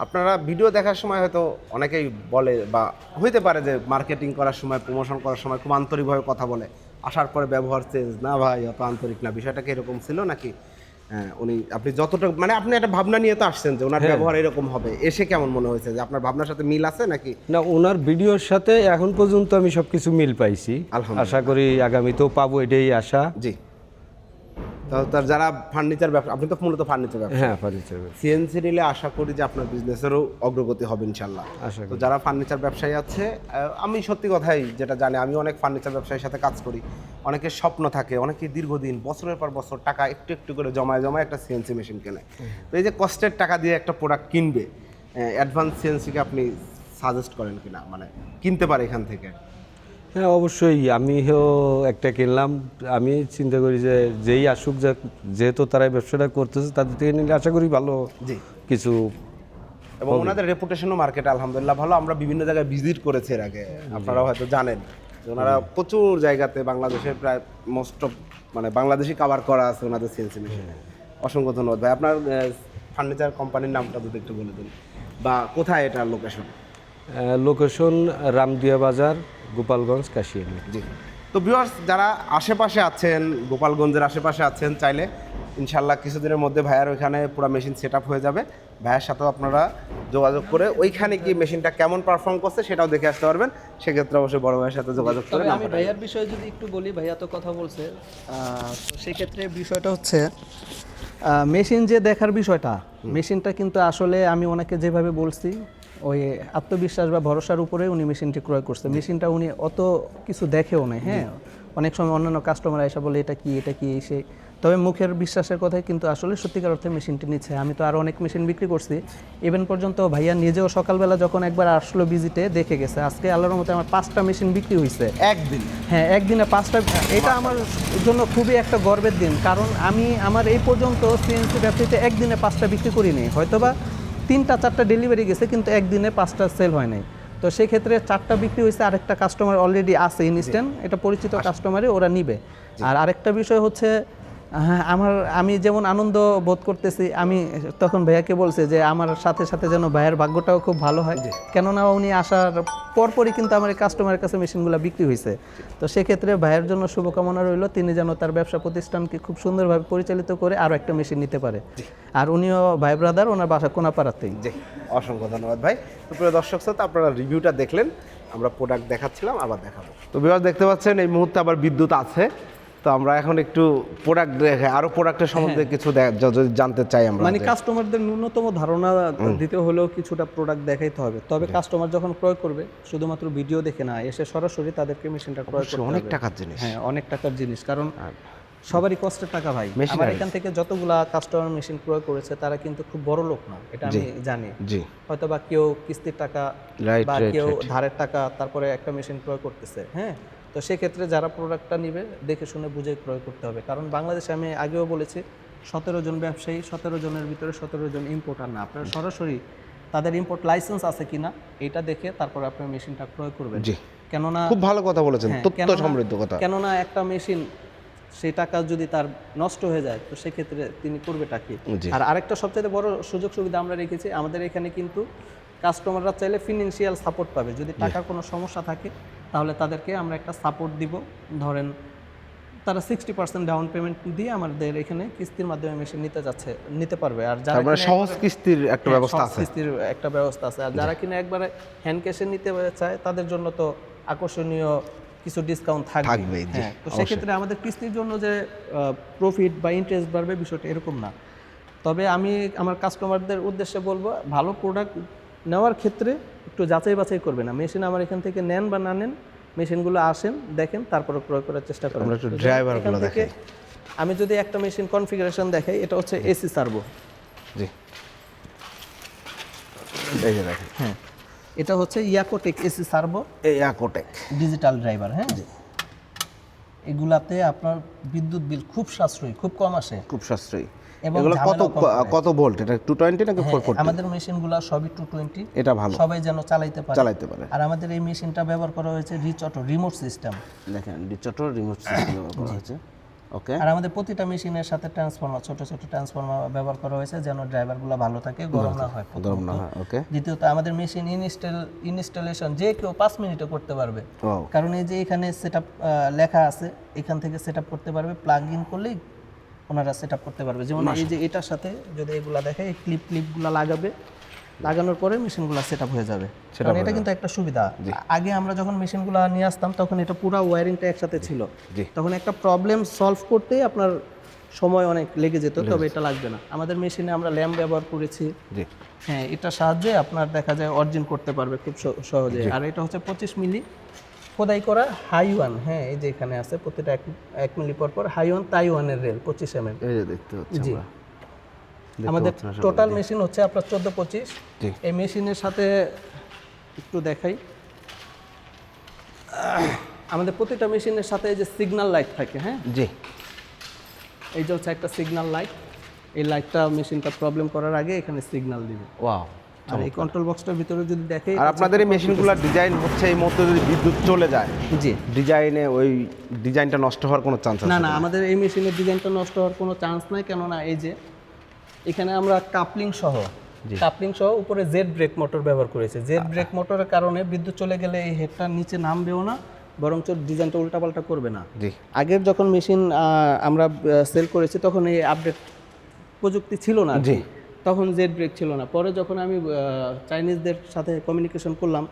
D: আপনারা ভিডিও দেখার সময় হয়তো অনেকেই বলে বা হইতে পারে যে মার্কেটিং করার সময়, প্রমোশন করার সময় খুব আন্তরিকভাবে কথা বলে, আসার পরে ব্যবহার চেঞ্জ, না ভাই অত আন্তরিক না। বিষয়টা কি এরকম ছিল নাকি উনি আপনি যতটা মানে আপনি একটা ভাবনা নিয়ে তো আসছেন যে ওনার ব্যবহার এরকম হবে, এসে কেমন মনে হয়েছে যে আপনার ভাবনার সাথে মিল আছে নাকি?
C: না, ওনার ভিডিওর সাথে এখন পর্যন্ত আমি সব কিছু মিল পাইছি,
D: আলহামদুলিল্লাহ।
C: আশা করি আগামীতেও পাবো, এটাই আশা।
D: জি। তার যারা ফার্নিচার ব্যবসা, আপনি তো মূলত ফার্নিচার ব্যবসা,
C: হ্যাঁ, ফার্নিচার
D: সিএনসি নিলে আশা করি যে আপনার বিজনেসেরও অগ্রগতি হবে ইনশাল্লাহ।
C: আশা
D: তো
C: করি।
D: যারা ফার্নিচার ব্যবসায়ী আছে, আমি সত্যি কথাই যেটা জানি, আমি অনেক ফার্নিচার ব্যবসায়ীর সাথে কাজ করি, অনেকের স্বপ্ন থাকে, অনেকে দীর্ঘদিন বছরের পর বছর টাকা একটু একটু করে জমায় জমায় একটা সিএনসি মেশিন কেনে। তো এই যে কষ্টের টাকা দিয়ে একটা প্রোডাক্ট কিনবে, অ্যাডভান্স সিএনসিকে আপনি সাজেস্ট করেন কিনা, মানে কিনতে পারে এখান থেকে?
C: হ্যাঁ, অবশ্যই। আমিও একটা কিনলাম। আমি চিন্তা করি যে যেই আসুক, যেহেতু তারা এই ব্যবসাটা করতেছে, তাদের থেকে নিলে আশা করি ভালো
D: জি।
C: কিছু।
D: এবং ওনাদের রেপুটেশনও মার্কেটে আলহামদুলিল্লাহ ভালো। আমরা বিভিন্ন জায়গায় ভিজিট করেছি এর আগে, আপনারাও হয়তো জানেন যে ওনারা প্রচুর জায়গাতে বাংলাদেশের প্রায় মোস্ট অফ মানে বাংলাদেশি কাভার করা আছে ওনাদের সিএনসি মেশিনে। অসংখ্য ধন্যবাদ ভাই। আপনার ফার্নিচার কোম্পানির নামটা যদি একটু বলে দিন, বা কোথায় এটার লোকেশন?
C: লোকেশন রামদিয়া বাজার, গোপালগঞ্জ, কাশিয়ানী।
D: জি। তো ভিউয়ার্স, যারা আশেপাশে আছেন, গোপালগঞ্জের আশেপাশে আছেন, চাইলে ইনশাল্লাহ কিছুদিনের মধ্যে ভাইয়ার ওইখানে পুরো মেশিন সেট আপ হয়ে যাবে। ভাইয়ার সাথেও আপনারা যোগাযোগ করে ওইখানে কি মেশিনটা কেমন পারফর্ম করছে সেটাও দেখে আসতে পারবেন। সেক্ষেত্রে অবশ্যই বড় ভাইয়ের সাথে যোগাযোগ করে।
A: তবে আমি ভাইয়ার বিষয়ে যদি একটু বলি, ভাইয়া তো কথা বলছে, তো সেক্ষেত্রে বিষয়টা হচ্ছে মেশিন যে দেখার বিষয়টা, মেশিনটা কিন্তু আসলে আমি ওনাকে যেভাবে বলছি, ওই আত্মবিশ্বাস বা ভরসার উপরে উনি মেশিনটি ক্রয় করছে। মেশিনটা উনি অত কিছু দেখেও নাই। হ্যাঁ, অনেক সময় অন্যান্য কাস্টমার এসে বলে এটা কি এসে, তবে মুখের বিশ্বাসের কথাই কিন্তু আসলে সত্যিকার অর্থে মেশিনটি নিচ্ছে। আমি তো আরও অনেক মেশিন বিক্রি করছি, ইভেন পর্যন্ত ভাইয়া নিজেও সকালবেলা যখন একবার আসলো ভিজিটে দেখে গেছে। আজকে আল্লাহর মতো আমার 5টা মেশিন বিক্রি হয়েছে
D: একদিন।
A: হ্যাঁ, একদিনে 5টা। এটা আমার জন্য খুবই একটা গর্বের দিন, কারণ আমি আমার এই পর্যন্ত সিএনসি ব্যবসাতে একদিনে 5টা বিক্রি করিনি, হয়তোবা 3টা-4টা ডেলিভারি গেছে, কিন্তু একদিনে 5টা সেল হয় নাই। তো সেক্ষেত্রে 4টা বিক্রি হয়েছে, আরেকটা কাস্টমার অলরেডি আছে ইনস্ট্যান্ট, এটা পরিচিত কাস্টমারে ওরা নিবে। আর আরেকটা বিষয় হচ্ছে, হ্যাঁ, আমি যেমন আনন্দ বোধ করতেছি, আমি তখন ভাইয়াকে বলছি যে আমার সাথে সাথে যেন ভাইয়ের ভাগ্যটাও খুব ভালো হয়, কেননা উনি আসার পরপরই কিন্তু আমার এই কাস্টমারের কাছে মেশিনগুলো বিক্রি হয়েছে। তো সেক্ষেত্রে ভাইয়ের জন্য শুভকামনা রইল, তিনি যেন তার ব্যবসা প্রতিষ্ঠানকে খুব সুন্দরভাবে পরিচালিত করে আরও একটা মেশিন নিতে পারে। আর উনিও ভাই ব্রাদার, ওনার বাসা কোনাপাড়াতেই।
D: জি, অসংখ্য ধন্যবাদ ভাই। তো প্রিয় দর্শক শ্রোতা, আপনারা রিভিউটা দেখলেন, আমরা প্রোডাক্ট দেখাচ্ছিলাম, আবার দেখাবো। তো বিভাগ দেখতে পাচ্ছেন এই মুহূর্তে আবার বিদ্যুৎ আছে। তো আমরা এখন একটু প্রোডাক্ট দেখে আরো প্রোডাক্টের সম্বন্ধে কিছু যদি জানতে চাই আমরা,
A: মানে কাস্টমারদের ন্যূনতম ধারণা দিতে হলেও কিছুটা প্রোডাক্ট দেখাইতে হবে। তবে কাস্টমার যখন ক্রয় করবে, শুধুমাত্র ভিডিও দেখে না, এসে সরাসরি তাদেরকে মেশিনটা ক্রয় করতে হবে।
D: অনেক টাকার জিনিস।
A: হ্যাঁ, অনেক টাকার জিনিস, কারণ সবারই কষ্টের টাকা ভাই। আমার এখান থেকে যতগুলা কাস্টমার মেশিন ক্রয় করেছে তারা কিন্তু খুব বড় লোক না, এটা আমি জানি।
D: জি।
A: হয়তো বা কেউ কিস্তির টাকা
C: Right,
A: বা
C: right,
A: কেউ
C: right.
A: ধারের টাকা তারপরে একটা মেশিন ক্রয় করতেছে। হ্যাঁ, তো সেক্ষেত্রে যারা প্রোডাক্টটা নিবে দেখে শুনে বুঝে ক্রয় করতে হবে। কারণ বাংলাদেশে আমি আগেও বলেছি, 17 জন ব্যবসায়ী, 17 জনের ভিতরে 17 জন ইম্পোর্টার না। আপনারা সরাসরি তাদের ইম্পোর্ট লাইসেন্স আছে কিনা এটা দেখে তারপরে আপনার মেশিনটা ক্রয় করবেন।
D: জি।
A: কেননা
D: খুব ভালো কথা বলেছেন,
A: হ্যাঁ,
D: তথ্য
A: কেননা-
D: সমৃদ্ধ কথা।
A: কেননা একটা মেশিন সেই টাকা যদি তার নষ্ট হয়ে যায়, তো সেক্ষেত্রে তিনি করবেটা কি?
D: জি।
A: আর আরেকটা সবচেয়ে বড় সুযোগ সুবিধা আমরা রেখেছি, আমাদের এখানে কিন্তু কাস্টমাররা চাইলে ফিনান্সিয়াল সাপোর্ট পাবে। যদি টাকার কোনো সমস্যা থাকে তাহলে তাদেরকে আমরা একটা সাপোর্ট দিব। ধরেন তারা 60% ডাউন পেমেন্ট দিয়ে আমাদের এখানে কিস্তির মাধ্যমে মেশিন নিতে পারবে। আর যারা
D: তারপরে
A: কিনা
D: সহজ
A: একবারে-
D: কিস্তির একটা
A: হ্যাঁ,
D: ব্যবস্থা
A: সহজ
D: আছে।
A: কিস্তির একটা ব্যবস্থা আছে। আর যারা কিনা একবারে হ্যান্ড ক্যাশে নিতে চায় তাদের জন্য তো আকর্ষণীয় কিছু ডিসকাউন্ট
D: থাকবেই, জি,
A: হ্যাঁ, তো সেক্ষেত্রে আমাদের কিস্তির জন্য যে প্রফিট বা ইন্টারেস্ট বাড়বে বিষয়টা এরকম না। তবে আমি আমার কাস্টমারদের উদ্দেশ্যে বলবো, ভালো প্রোডাক্ট নেওয়ার ক্ষেত্রে একটু যাচাই বাছাই করবে না। মেশিন আমার এখান থেকে নেন বা না নেন, মেশিনগুলো আসেন, দেখেন, তারপরে ক্রয় করার চেষ্টা করেন।
D: আমরা একটু
A: তো
D: ড্রাইভারগুলো
A: এখান থেকে
D: দেখাই।
A: আমি যদি একটা মেশিন কনফিগারেশন দেখাই, এটা হচ্ছে এসি সার্ভো।
D: জি, এই যে দেখেন,
A: হ্যাঁ, এটা হচ্ছে ইয়াকোটেক এসি সার্ভো
D: এই অ্যাকোটেক
A: ডিজিটাল ড্রাইভার। হ্যাঁ, এগুলাতে আপনার বিদ্যুৎ বিল খুব সাশ্রয়ী, খুব কম আসে।
D: খুব সাশ্রয়ী।
A: এবং
D: এগুলো কত
A: ঝামেলাও কম করে।
D: কত ভোল্ট? এটা 220 নাকি
A: হ্যাঁ,
D: 440?
A: আমাদের মেশিনগুলো সবই 220,
D: এটা ভালো,
A: সবাই যেন চালাইতে পারে।
D: পারে।
A: আর আমাদের এই মেশিনটা ব্যবহার করা হয়েছে রিচ অটো রিমোট সিস্টেম।
D: দেখেন ডিচটো রিমোট সিস্টেম ব্যবহার করা হয়েছে। ওকে,
A: আর আমাদের প্রতিটা মেশিনের সাথে ট্রান্সফরমার, ছোট ছোট ট্রান্সফরমার ব্যবহার করা হয়েছে যেন ড্রাইভারগুলো ভালো থাকে, গরম না হয়।
D: গরম না হয়। ওকে,
A: দ্বিতীয়ত আমাদের মেশিন ইনস্টলেশন যে কেউ 5 মিনিটে করতে পারবে,
D: ও
A: কারণ এই যে এখানে সেটআপ লেখা আছে, এখান থেকে সেটআপ করতে পারবে, প্লাগ ইন করলেই ওনারা সেটআপ করতে পারবে। যেমন এই যে এটার সাথে যদি এগুলা দেখে, এই ক্লিপগুলো লাগানোর পরে মেশিনগুলো সেটআপ হয়ে যাবে। কারণ এটা কিন্তু একটা সুবিধা। আগে আমরা যখন মেশিনগুলো নিয়ে আসতাম তখন এটা পুরো ওয়্যারিংটা একসাথে ছিল,
D: জি।
A: তখন একটা প্রবলেম সলভ করতে আপনার সময় অনেক লেগে যেত, তবে এটা লাগবে না। আমাদের মেশিনে আমরা ল্যাম্প ব্যবহার করেছি,
D: জি।
A: হ্যাঁ, এটার সাহায্যে আপনার দেখা যায় অর্জিন করতে পারবে খুব সহজে। আর এটা হচ্ছে 25 মিলি খোদাই করা হাইওয়ান। হ্যাঁ, এই যে এখানে আছে প্রতিটা 1 মিলি পর হাইওয়ান তাইওয়ানের রেল 25 mm।
D: এই যে দেখতে হচ্ছে
A: জি।
D: আমরা।
A: আমাদের টোটাল মেশিন হচ্ছে আপনার 14-25।
D: জি।
A: এই মেশিনের সাথে একটু দেখাই, আমাদের প্রতিটা মেশিনের সাথে এই যে সিগন্যাল লাইট থাকে। হ্যাঁ,
D: জি।
A: এই যে হচ্ছে একটা সিগন্যাল লাইট, এই লাইটটা মেশিনটা প্রবলেম করার আগে এখানে সিগন্যাল দিবে।
D: ওয়াও।
A: আর এই কন্ট্রোল বক্সটার ভিতরে যদি দেখে,
D: আর আপনাদের এই মেশিনগুলোর ডিজাইন হচ্ছে এই মুহূর্তে যদি বিদ্যুৎ চলে যায়,
A: জি,
D: ডিজাইনে ওই ডিজাইনটা নষ্ট হওয়ার কোনো চান্স আছে?
A: না, আমাদের এই মেশিনের ডিজাইনটা নষ্ট হওয়ার কোনো চান্স নাই। কেননা এই যে এখানে আমরা কাপলিং সহ উপরে জেড ব্রেক মোটর ব্যবহার করেছি। জেড ব্রেক মোটরের কারণে বিদ্যুৎ চলে গেলে এই হেডটা নিচে নামবেও না, বরঞ্চ ডিজাইনটা উল্টাপাল্টা করবে না।
D: জি।
A: আগের যখন মেশিন আমরা সেল করেছি তখন এই আপডেট প্রযুক্তি ছিল না,
D: জি।
A: তখন জেড ব্রেক ছিল না। পরে যখন আমি চাইনিজদের সাথে কমিউনিকেশন করলাম,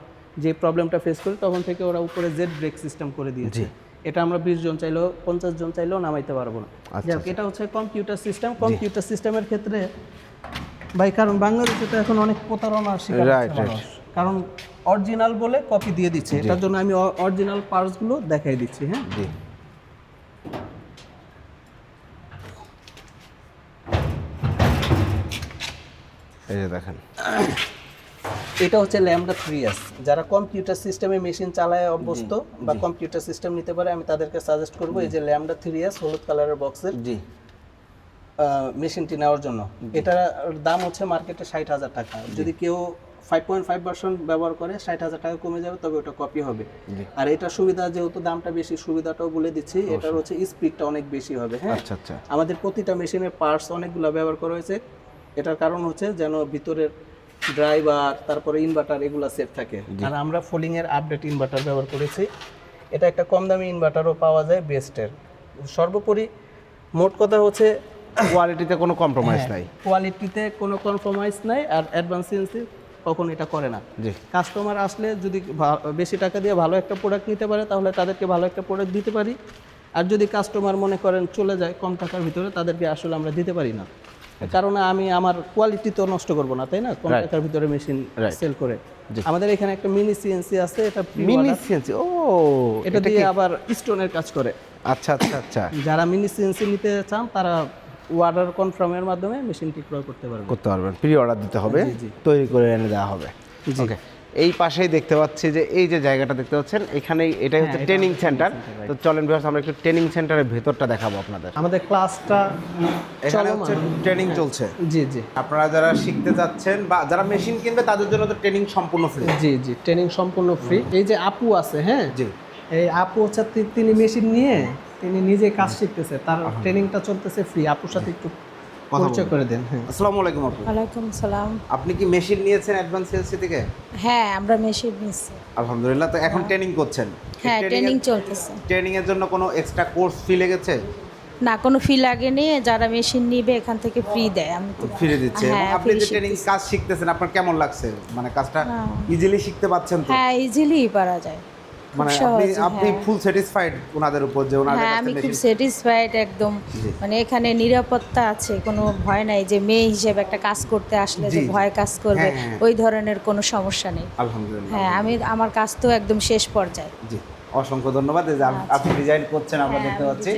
A: যে প্রবলেমটা ফেস করি, তখন থেকে ওরা উপরে জেড ব্রেক সিস্টেম করে দিয়েছে। এটা আমরা 20 জন চাইলেও 50 জন চাইলেও নামাইতে পারবো না। যাক, এটা হচ্ছে কম্পিউটার সিস্টেম। কম্পিউটার সিস্টেমের ক্ষেত্রে ভাই, কারণ বাংলাদেশে তো এখন অনেক প্রতারণার শিকার হচ্ছে মানুষ, কারণ অরিজিনাল বলে কপি দিয়ে দিচ্ছে। এটার জন্য আমি অরিজিনাল পার্টসগুলো দেখাই দিচ্ছি। হ্যাঁ,
D: জি। এই যে দেখেন,
A: এটা হচ্ছে ল্যামডা 3S। যারা কম্পিউটার সিস্টেমে মেশিন চালায় অভ্যস্ত বা কম্পিউটার সিস্টেম নিতে পারে, আমি তাদেরকে সাজেস্ট করব এই যে ল্যামডা 3S হলুদ কালারের বক্সের
D: জি,
A: মেশিনটি নেওয়ার জন্য। এটার দাম হচ্ছে মার্কেটে 60,000 টাকা। যদি কেউ 5.5 ভার্সন ব্যবহার করে 60,000 টাকা কমে যাবে, তবে ওটা কপি হবে। আর এটা সুবিধা, যেহেতু দামটা বেশি, সুবিধাটাও বলে দিচ্ছি, এটার হচ্ছে স্পিডটা অনেক বেশি হবে। হ্যাঁ,
D: আচ্ছা আচ্ছা।
A: আমাদের প্রতিটা মেশিনের পার্টস অনেকগুলো ব্যবহার করা হয়েছে। এটার কারণ হচ্ছে যেন ভিতরের ড্রাইভার, তারপরে ইনভার্টার, এগুলো সেট থাকে। আর আমরা ফোলিং এর আপডেট ইনভার্টার ব্যবহার করেছি। এটা একটা কম দামি ইনভার্টারও পাওয়া যায় বেস্টের। সর্বোপরি মোট কথা হচ্ছে
D: কোয়ালিটিতে কোনো কম্প্রোমাইজ নাই।
A: কোয়ালিটিতে কোনো কম্প্রোমাইজ নাই। আর অ্যাডভান্স সিএনসি কখন এটা করে না।
D: জি।
A: কাস্টমার আসলে যদি বেশি টাকা দিয়ে ভালো একটা প্রোডাক্ট নিতে পারে, তাহলে তাদেরকে ভালো একটা প্রোডাক্ট দিতে পারি। আর যদি কাস্টমার মনে করেন চলে যায় কম টাকার ভিতরে, তাদেরকে আসলে আমরা দিতে পারি না। কারণ আমি আমার কোয়ালিটি তো নষ্ট করব না, তাই না? কম টাকার ভিতরে মেশিন সেল করে। আমাদের এখানে একটা মিনি সিএনসি আছে, এটা
D: মিনি সিএনসি। ও,
A: এটা দিয়ে আবার স্টোনের কাজ করে।
D: আচ্ছা আচ্ছা আচ্ছা।
A: যারা মিনি সিএনসি নিতে চান, তারা অর্ডার কনফার্মের মাধ্যমে মেশিনটি ক্রয় করতে পারবেন।
D: প্রি অর্ডার দিতে হবে,
A: জি।
D: তৈরি করে এনে দেওয়া হবে।
A: জি।
D: ওকে, এই পাশেই দেখতে পাচ্ছি যে এই যে জায়গাটা দেখতে পাচ্ছেন, এখানেই এটাই হচ্ছে ট্রেনিং সেন্টার। তো চলেন ভিউয়ার্স, আমরা একটু ট্রেনিং সেন্টারের ভেতরটা দেখাবো আপনাদের।
A: আমাদের ক্লাসটা
D: এখানে হচ্ছে ট্রেনিং চলছে।
A: জি।
D: আপনারা যারা শিখতে যাচ্ছেন বা যারা মেশিন কিনবে, তাদের জন্য তো ট্রেনিং সম্পূর্ণ ফ্রি।
A: জি, ট্রেনিং সম্পূর্ণ ফ্রি। এই যে আপু আছে, হ্যাঁ,
D: জি,
A: এই আপু হচ্ছে তিনি মেশিন নিয়ে তিনি নিজে কাজ শিখতেছে, তার ট্রেনিংটা চলতেছে ফ্রি। আপুর সাথে একটু পরিচয় করে দেন। হ্যাঁ,
D: আসসালামু আলাইকুম আপু।
B: ওয়ালাইকুম সালাম।
D: আপনি কি মেশিন নিয়েছেন অ্যাডভান্স সেলসি থেকে?
B: হ্যাঁ, আমরা মেশিন নিচ্ছি।
D: আলহামদুলিল্লাহ। তো এখন ট্রেনিং করছেন?
B: হ্যাঁ, ট্রেনিং চলতেছে।
D: ট্রেনিং এর জন্য কোনো এক্সট্রা কোর্স ফি লেগেছে?
B: না, কোনো ফি লাগেনি। যারা মেশিন নিবে এখান থেকে ফ্রি দেয়। আমি তো
D: ফিরে দিচ্ছে। এবং
B: হ্যাঁ,
D: আপনি
B: free
D: যে ট্রেনিং
B: শিখতেছি।
D: কাজ শিখতেছেন, আপনার কেমন লাগছে? মানে কাজটা ইজিলি শিখতে পাচ্ছেন তো?
B: হ্যাঁ, ইজিলি পারা যায়।
D: মানে আপনি ফুল স্যাটিসফাইড ওনাদের উপর যে ওনাদের
B: হ্যাঁ,
D: কাছে
B: আমি খুব
D: মেশিন?
B: স্যাটিসফাইড একদম। মানে এখানে নিরাপত্তা আছে, কোনো ভয় নাই যে মেয়ে হিসেবে একটা কাজ করতে আসলে যে ভয় কাজ করবে, ওই ধরনের কোনো সমস্যা নেই।
D: আলহামদুলিল্লাহ।
B: হ্যাঁ, আমার কাজ তো একদম শেষ পর্যায়ে।
D: জি, অসংখ্য ধন্যবাদ। এই যে আপনি ডিজাইন করছেন, আমরা দেখতে পাচ্ছি।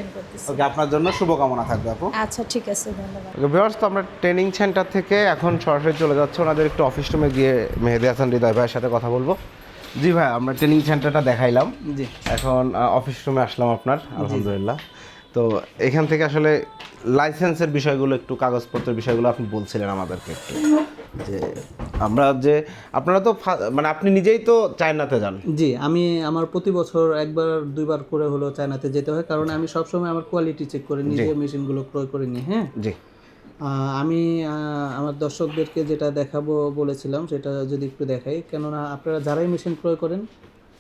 D: ওকে, আপনার জন্য শুভকামনা থাকবে আপু।
B: আচ্ছা, ঠিক আছে, ধন্যবাদ।
D: ওকে ভিউয়ার্স, তো আমরা ট্রেনিং সেন্টার থেকে এখন সরাসরি চলে যাচ্ছি ওনাদের একটু অফিস রুমে গিয়ে মেহেদি হাসান হৃদয় ভাইয়ের সাথে কথা বলবো। জি ভাই, আমরা ট্রেনিং সেন্টারটা দেখাইলাম,
A: জি।
D: এখন অফিস রুমে আসলাম আপনার। আলহামদুলিল্লাহ। তো এখান থেকে আসলে লাইসেন্সের বিষয়গুলো একটু, কাগজপত্রের বিষয়গুলো আপনি বলছিলেন আমাদেরকে একটু, যে আমরা যে আপনারা তো মানে আপনি নিজেই তো চায়নাতে যান।
A: জি, আমি আমার প্রতি বছর একবার দুইবার করে হলো চায়নাতে যেতে হয়, কারণ আমি সবসময় আমার কোয়ালিটি চেক করে নিজে মেশিনগুলো ক্রয় করে নিই। হ্যাঁ,
D: জি
A: আমি আমার দর্শকদেরকে যেটা দেখাবো বলেছিলাম সেটা যদি একটু দেখাই, কেননা আপনারা যারাই মেশিন ক্রয় করেন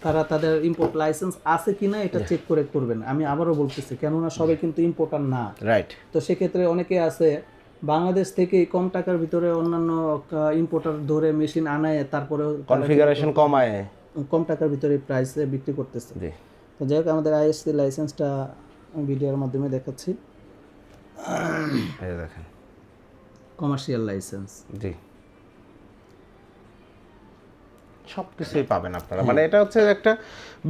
A: তারা তাদের ইম্পোর্ট লাইসেন্স আছে কিনা এটা চেক করে করবেন। আমি আবারও বলতেছি, কেননা সবাই কিন্তু ইম্পোর্টার না।
D: রাইট।
A: তো সেক্ষেত্রে অনেকে আছে বাংলাদেশ থেকে কম টাকার ভিতরে অন্যান্য ইম্পোর্টার ধরে মেশিন আনায়, তারপরে
D: কনফিগারেশন কমায়
A: কম টাকার ভিতরে প্রাইসে বিক্রি করতেছে।
D: জি
A: তো যাই হোক, আমাদের আইএসসি লাইসেন্সটা ভিডিওর মাধ্যমে দেখাচ্ছি।
D: এই দেখেন,
A: কমার্শিয়াল লাইসেন্স।
D: জি সব কিছুই পাবেন আপনারা, মানে এটা হচ্ছে একটা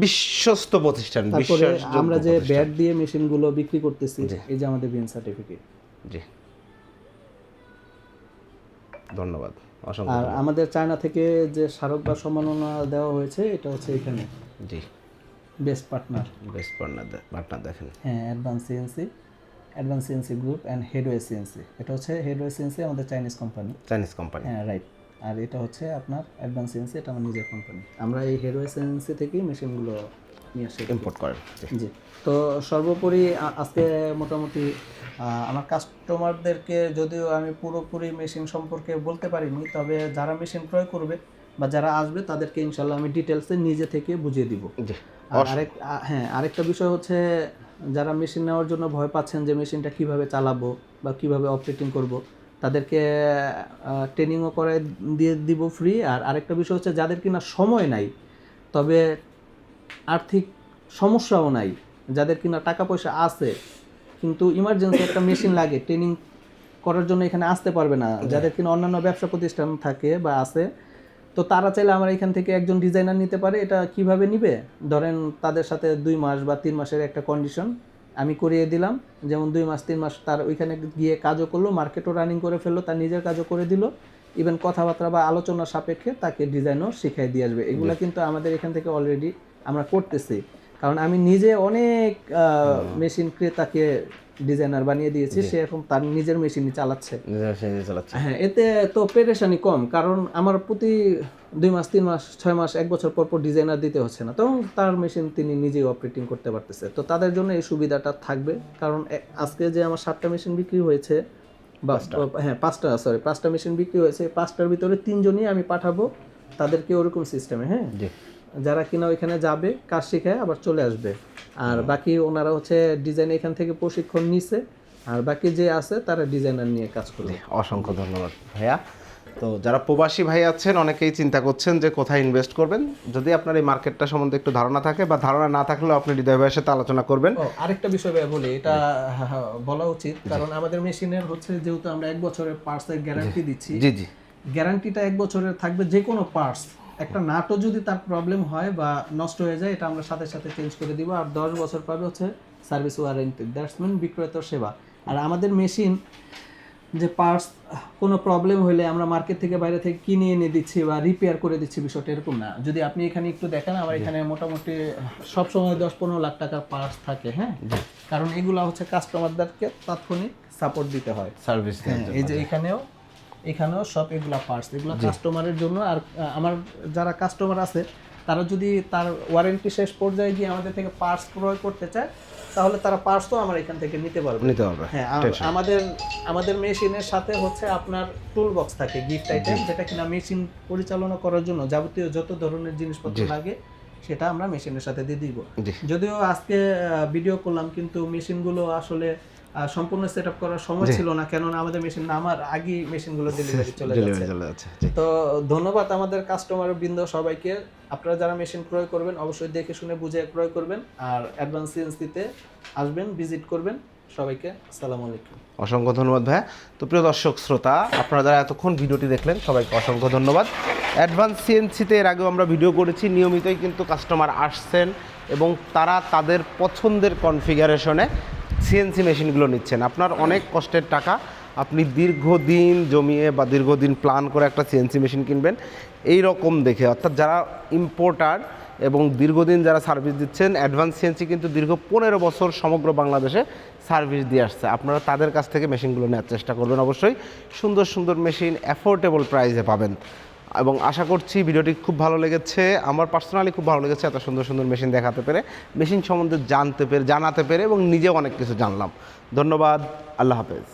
D: বিশ্বস্ত প্রতিষ্ঠান।
A: তারপরে
D: বিশ্বাসযোগ্য
A: আমরা যে
D: প্রতিষ্ঠান।
A: ব্যাট দিয়ে মেশিনগুলো বিক্রি করতেছি, এই যে আমাদের বিন সার্টিফিকেট।
D: জি ধন্যবাদ, অসংখ্য
A: আর আমাদের চায়না থেকে যে স্মারক বা সম্মাননা দেওয়া হয়েছে এটা হচ্ছে এখানে
D: জি
A: বেস্ট পার্টনার।
D: বেস্ট পার্টনার দেখেন।
A: হ্যাঁ, advance CNC group and Headway CNC. এটা হচ্ছে হেডওয়ে সিএনসি, আমাদের চাইনিজ কোম্পানি।
D: চাইনিজ কোম্পানি,
A: হ্যাঁ রাইট। আর এটা হচ্ছে আপনার অ্যাডভান্স সিএনসি, এটা আমার নিজের কোম্পানি। আমরা এই হেডওয়ে সিএনসি থেকেই মেশিনগুলো নিয়ে আসি,
D: ইম্পোর্ট করেন।
A: জি। তো সর্বোপরি আজকে মোটামুটি আমার কাস্টমারদেরকে যদিও আমি পুরোপুরি মেশিন সম্পর্কে বলতে পারিনি, তবে যারা মেশিন ক্রয় করবে বা যারা আসবে তাদেরকে ইনশাল্লাহ আমি ডিটেলসে নিজে থেকে বুঝিয়ে দিব।
D: জি
A: আর আরেকটা বিষয় হচ্ছে, যারা মেশিন নেওয়ার জন্য ভয় পাচ্ছেন যে মেশিনটা কিভাবে চালাবো বা কিভাবে অপারেটিং করব, তাদেরকে ট্রেনিংও করে দিয়ে দিব ফ্রি। আর আরেকটা বিষয় হচ্ছে, যাদের কিনা সময় নাই তবে আর্থিক সমস্যাও নাই, যাদের কিনা টাকা পয়সা আছে কিন্তু ইমার্জেন্সি একটা মেশিন লাগে, ট্রেনিং করার জন্য এখানে আসতে পারবে না, যাদের কিনা অন্যান্য ব্যবসা প্রতিষ্ঠান থাকে বা আছে, তো তারা চাইলে আমার এখান থেকে একজন ডিজাইনার নিতে পারে। এটা কিভাবে নিবে, ধরেন তাদের সাথে 2 মাস বা 3 মাসের একটা কন্ডিশন আমি করিয়ে দিলাম, যেমন 2 মাস 3 মাস তার ওইখানে গিয়ে কাজও করলো, মার্কেটও রানিং করে ফেললো, তার নিজের কাজও করে দিল, ইভেন কথাবার্তা বা আলোচনা সাপেক্ষে তাকে ডিজাইনও শিখিয়ে দিয়ে আসবে। এগুলো কিন্তু আমাদের এখান থেকে অলরেডি আমরা করতেছি, কারণ আমি নিজে অনেক মেশিন ক্রেতাকে ডিজাইনার বানিয়ে দিয়েছি, সে এখন তার নিজের মেশিনই চালাচ্ছে। হ্যাঁ, এতে তো পেরেশানি কম, কারণ আমার প্রতি 2 মাস 3 মাস 6 মাস 1 বছর পর পর ডিজাইনার দিতে হচ্ছে না, তখন তার মেশিন তিনি নিজেই অপারেটিং করতে পারতেছে। তো তাদের জন্য এই সুবিধাটা থাকবে, কারণ আজকে যে আমার 7টা মেশিন বিক্রি হয়েছে, বা হ্যাঁ 5টা মেশিন বিক্রি হয়েছে, 5টার ভিতরে 3 জনই আমি পাঠাবো তাদেরকে ওরকম সিস্টেমে। হ্যাঁ, যারা কিনা ওইখানে যাবে, কাজ শিখে আবার চলে আসবে। আর বাকি ওনারা হচ্ছে ডিজাইন এখান থেকে প্রশিক্ষণ নিছে, আর বাকি যে আছে তারা ডিজাইনার নিয়ে কাজ করবে।
D: অসংখ্য ধন্যবাদ ভাইয়া। তো যারা প্রবাসী ভাই আছেন, অনেকেই চিন্তা করছেন যে কোথায় ইনভেস্ট করবেন, যদি আপনার এই মার্কেটটা সম্বন্ধে একটু ধারণা থাকে বা ধারণা না থাকলেও আপনি হৃদয় ভাইয়ের সাথে আলোচনা করবেন।
A: আরেকটা বিষয় বলি, এটা বলা উচিত, কারণ আমাদের মেশিনের হচ্ছে যেহেতু আমরা 1 বছরের পার্টসের গ্যারান্টি দিচ্ছি।
D: জি জি,
A: গ্যারান্টিটা 1 বছরের থাকবে। যে কোনো পার্টস, একটা নাটও যদি তার প্রবলেম হয় বা নষ্ট হয়ে যায়, এটা আমরা সাথে সাথে চেঞ্জ করে দিব। আর 10 বছর পাবে হচ্ছে সার্ভিস ওয়ারেন্টি, দ্যাটস মিন বিক্রয়ের সেবা। আর আমাদের মেশিন যে পার্টস কোনো প্রবলেম হলে আমরা মার্কেট থেকে বাইরে থেকে কিনে এনে দিচ্ছি বা রিপেয়ার করে দিচ্ছি, বিষয়টা এরকম না। যদি আপনি এখানে একটু দেখেন, আমার এখানে মোটামুটি সবসময় 10-15 লাখ টাকার পার্টস থাকে। হ্যাঁ, কারণ এগুলো হচ্ছে কাস্টমারদেরকে তাৎক্ষণিক সাপোর্ট দিতে হয়,
D: সার্ভিস।
A: এই যে এখানেও সব এগুলা পার্টস, এগুলো কাস্টমারের জন্য। আর আমার যারা কাস্টমার আছে, তারা যদি তার ওয়ারেন্টি শেষ পর্যায়ে গিয়ে আমাদের থেকে পার্টস ক্রয় করতে চায়, তাহলে তারা পার্টসও আমার এখান থেকে নিতে পারবে। হ্যাঁ, আমাদের মেশিনের সাথে হচ্ছে আপনার টুল বক্স থাকে, গিফট আইটেম, যেটা কিনা মেশিন পরিচালনা করার জন্য যাবতীয় যত ধরনের জিনিসপত্র লাগে সেটা আমরা মেশিনের সাথে দিয়ে দিব। যদিও আজকে ভিডিও করলাম, কিন্তু মেশিনগুলো আসলে সম্পূর্ণ সেট আপ করার সময় ছিল না, কেননা আমাদের মেশিন নামার আগে মেশিনগুলো ডেলিভারি চলে যাচ্ছে। তো ধন্যবাদ আমাদের কাস্টমার বৃন্দ সবাইকে। আপনারা যারা মেশিন ক্রয় করবেন, অবশ্যই দেখে শুনে বুঝে ক্রয় করবেন, আর অ্যাডভান্স সিএনসিতে আসবেন, ভিজিট করবেন। সবাইকে আসসালামু আলাইকুম।
D: অসংখ্য ধন্যবাদ ভাইয়া। তো প্রিয় দর্শক শ্রোতা, আপনারা যারা এতক্ষণ ভিডিওটি দেখলেন, সবাইকে অসংখ্য ধন্যবাদ। অ্যাডভান্স সিএনসিতে এর আগেও আমরা ভিডিও করেছি, নিয়মিতই কিন্তু কাস্টমার আসছেন এবং তারা তাদের পছন্দের কনফিগারেশনে সিএনসি মেশিনগুলো নিচ্ছেন। আপনার অনেক কষ্টের টাকা, আপনি দীর্ঘদিন জমিয়ে বা দীর্ঘদিন প্ল্যান করে একটা সিএনসি মেশিন কিনবেন এই রকম দেখে, অর্থাৎ যারা ইম্পোর্টার এবং দীর্ঘদিন যারা সার্ভিস দিচ্ছেন, অ্যাডভান্স সিএনসি কিন্তু দীর্ঘ 15 বছর সমগ্র বাংলাদেশে সার্ভিস দিয়ে আসছে। আপনারা তাদের কাছ থেকে মেশিনগুলো নেওয়ার চেষ্টা করবেন অবশ্যই। সুন্দর সুন্দর মেশিন অ্যাফোর্ডেবল প্রাইসে পাবেন এবং আশা করছি ভিডিওটি খুব ভালো লেগেছে। আমার পার্সোনালি খুব ভালো লেগেছে এত সুন্দর সুন্দর মেশিন দেখাতে পেরে, মেশিন সম্বন্ধে জানাতে পেরে এবং নিজেও অনেক কিছু জানলাম। ধন্যবাদ, আল্লাহ হাফেজ।